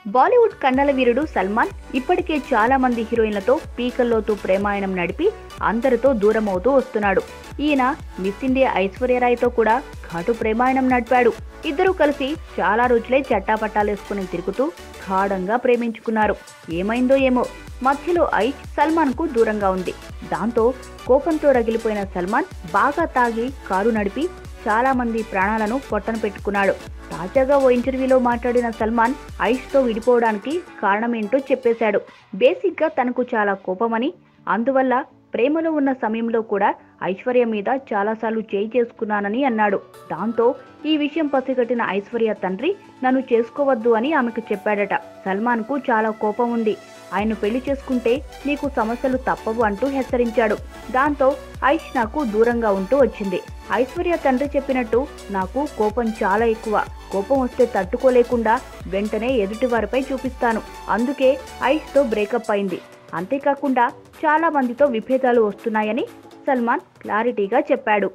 బాలీవుడ్ కండల వీరుడు సల్మాన్ ఇప్పటికే చాలా మంది హీరోయిన్లతో పీకల్లోతూ ప్రేమాయణం నడిపి అందరితో దూరం అవుతూ వస్తున్నాడు. ఈయన మిస్ ఇండియా ఐశ్వర్యరాయ్తో కూడా ఘాటు ప్రేమాయణం నడిపాడు. ఇద్దరూ కలిసి చాలా రోజులే చట్టాపట్టాలేసుకుని తిరుగుతూ గాఢంగా ప్రేమించుకున్నారు. ఏమైందో ఏమో మధ్యలో ఐష్ సల్మాన్ కు దూరంగా ఉంది. దాంతో కోపంతో రగిలిపోయిన సల్మాన్ బాగా తాగి కారు నడిపి చాలా మంది ప్రాణాలను పొట్టన పెట్టుకున్నాడు. తాజాగా ఓ ఇంటర్వ్యూలో మాట్లాడిన సల్మాన్ ఐష్తో విడిపోవడానికి కారణమేంటో చెప్పేశాడు. బేసిక్గా తనకు చాలా కోపమని, అందువల్ల ప్రేమలో ఉన్న సమయంలో కూడా ఐశ్వర్య మీద చాలాసార్లు చేయి చేసుకున్నానని అన్నాడు. దాంతో ఈ విషయం పసిగట్టిన ఐశ్వర్య తండ్రి నన్ను చేసుకోవద్దు అని ఆమెకు చెప్పాడట. సల్మాన్ కు చాలా కోపం ఉంది, ఆయన పెళ్లి చేసుకుంటే నీకు సమస్యలు తప్పవు అంటూ హెచ్చరించాడు. దాంతో ఐష్ నాకు దూరంగా ఉంటూ వచ్చింది. ఐశ్వర్య తండ్రి చెప్పినట్టు నాకు కోపం చాలా ఎక్కువ. కోపం వస్తే తట్టుకోలేకుండా వెంటనే ఎదుటి వారిపై చూపిస్తాను. అందుకే ఐష్తో బ్రేకప్ అయింది. అంతేకాకుండా చాలా మందితో విభేదాలు వస్తున్నాయని సల్మాన్ క్లారిటీగా చెప్పాడు.